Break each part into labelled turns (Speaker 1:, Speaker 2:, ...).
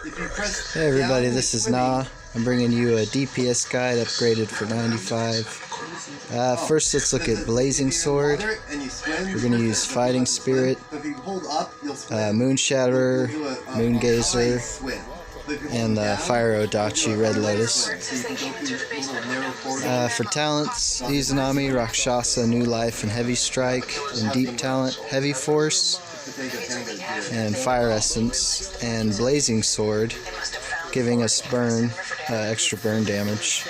Speaker 1: Hey everybody, this is Na. I'm bringing you a DPS guide upgraded for 95. First, let's look at Blazing Sword. We're going to use Fighting Spirit, Moon Shatterer, Moon Gazer, and Fire Odachi Red Lotus. For talents, Izanami, Rakshasa, New Life, and Heavy Strike. And Deep Talent, Heavy Force, and Fire Essence, and Blazing Sword, giving us burn, extra burn damage.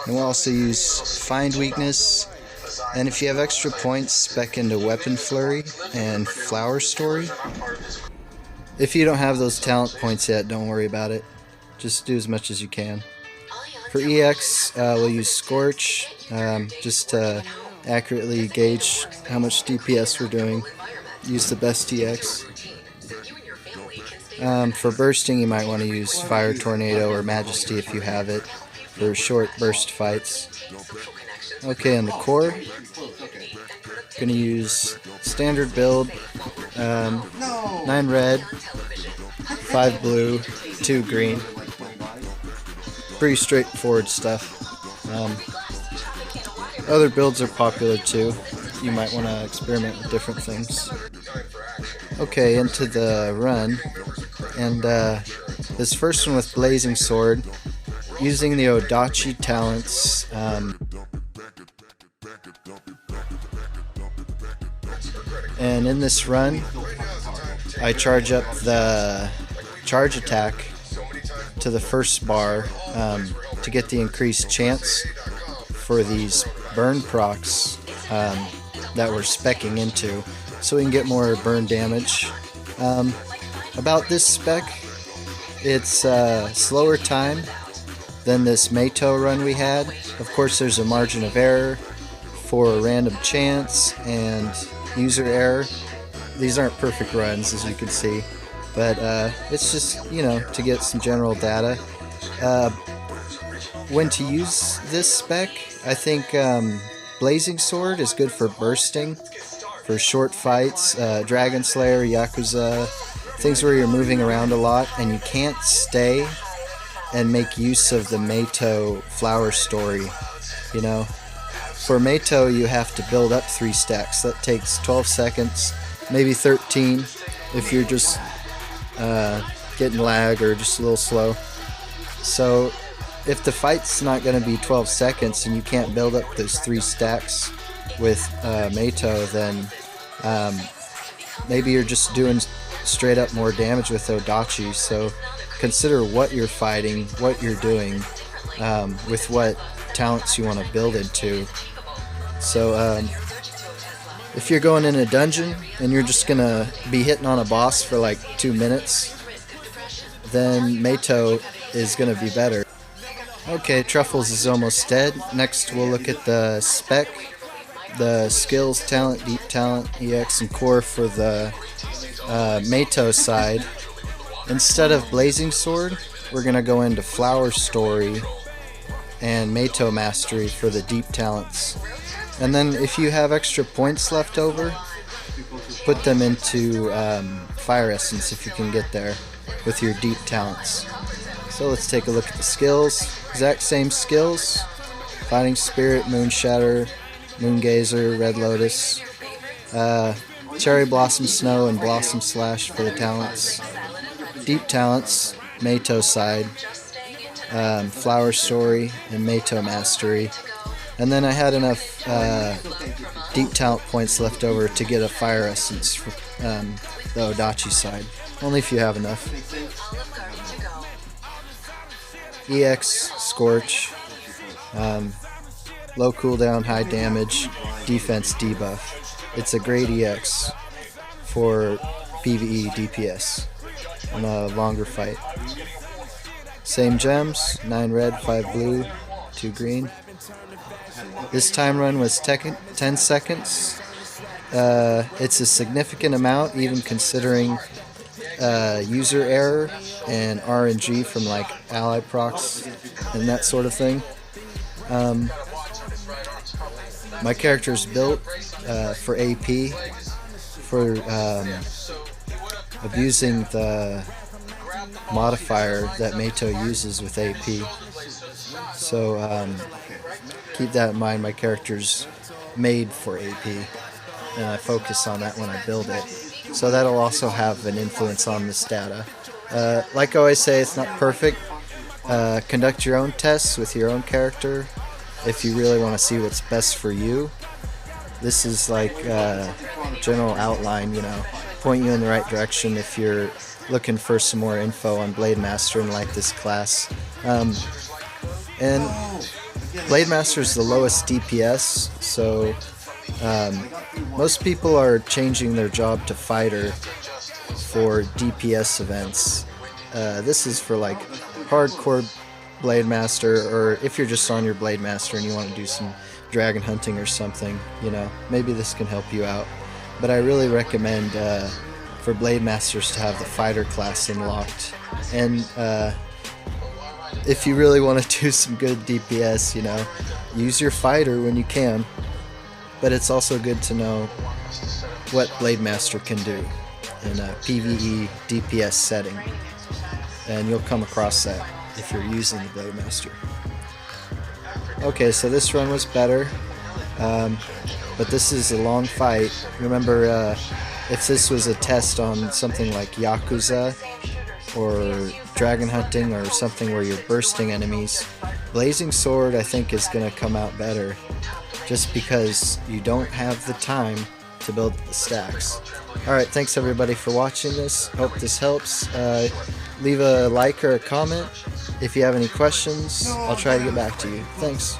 Speaker 1: And we'll also use Find Weakness, and if you have extra points, spec into Weapon Flurry and Flower Story. If you don't have those talent points yet, don't worry about it. Just do as much as you can. For EX, we'll use Scorch, just to accurately gauge how much DPS we're doing. Use the best EX. For bursting, you might want to use Fire Tornado or Majesty if you have it for short burst fights. Okay, on the core, going to use standard build, 9 red, 5 blue, 2 green. Pretty straightforward stuff. Other builds are popular too. You might want to experiment with different things. Okay, into the run. And this first one with Blazing Sword, using the Odachi talents. And in this run, I charge up the charge attack to the first bar to get the increased chance for these burn procs that we're speccing into, so we can get more burn damage. About this spec, it's a slower time than this Meitou run we had. Of course, there's a margin of error for random chance and user error. These aren't perfect runs, as you can see, but it's just, you know, to get some general data. When to use this spec, I think Blazing Sword is good for bursting, for short fights, Dragon Slayer, Yakuza, things where you're moving around a lot and you can't stay and make use of the Meitou Flower Story, you know. For Meitou, you have to build up 3 stacks. That takes 12 seconds, maybe 13 if you're just getting lag or just a little slow. So if the fight's not going to be 12 seconds and you can't build up those 3 stacks with Meitou, then maybe you're just doing straight up more damage with Odachi. So consider what you're fighting, what you're doing, with what talents you want to build into. So if you're going in a dungeon and you're just going to be hitting on a boss for like 2 minutes, then Meitou is going to be better. Okay, Truffles is almost dead. Next we'll look at the spec, the skills, talent, deep talent, EX, and core for the Meitou side. Instead of Blazing Sword, we're going to go into Flower Story and Meitou Mastery for the deep talents. And then if you have extra points left over, put them into Fire Essence if you can get there with your deep talents. So let's take a look at the skills. Exact same skills. Fighting Spirit, Moon Shatter, Moon Gazer, Red Lotus, Cherry Blossom Snow, and Blossom Slash for the talents. Deep talents, Meitou side, Flower Story, and Meitou Mastery. And then I had enough deep talent points left over to get a Fire Essence for the Odachi side. Only if you have enough. EX, Scorch, low cooldown, high damage, defense debuff. It's a great EX for PvE DPS on a longer fight. Same gems, 9 red, 5 blue, 2 green. This time run was 10 seconds. It's a significant amount, even considering user error and RNG from like ally procs and that sort of thing. My character is built for AP, for abusing the modifier that Meitou uses with AP. So keep that in mind. My character's made for AP, and I focus on that when I build it. So that'll also have an influence on this data. Like I always say, it's not perfect. Conduct your own tests with your own character if you really want to see what's best for you. This is like general outline, you know, point you in the right direction if you're looking for some more info on Blademaster and like this class. And Blademaster is the lowest DPS, so most people are changing their job to fighter for DPS events. This is for like hardcore Blademaster, or if you're just on your Blademaster and you want to do some dragon hunting or something, you know, maybe this can help you out. But I really recommend for Blademasters to have the fighter class unlocked. And if you really want to do some good DPS, you know, use your fighter when you can. But it's also good to know what Blademaster can do in a PvE DPS setting. And you'll come across that if you're using the Blademaster. Okay, so this run was better, but this is a long fight. Remember, if this was a test on something like Yakuza or dragon hunting or something where you're bursting enemies, Blazing Sword I think is going to come out better, just because you don't have the time to build the stacks. Alright, thanks everybody for watching this. Hope this helps. Leave a like or a comment. If you have any questions, I'll try to get back to you. Thanks.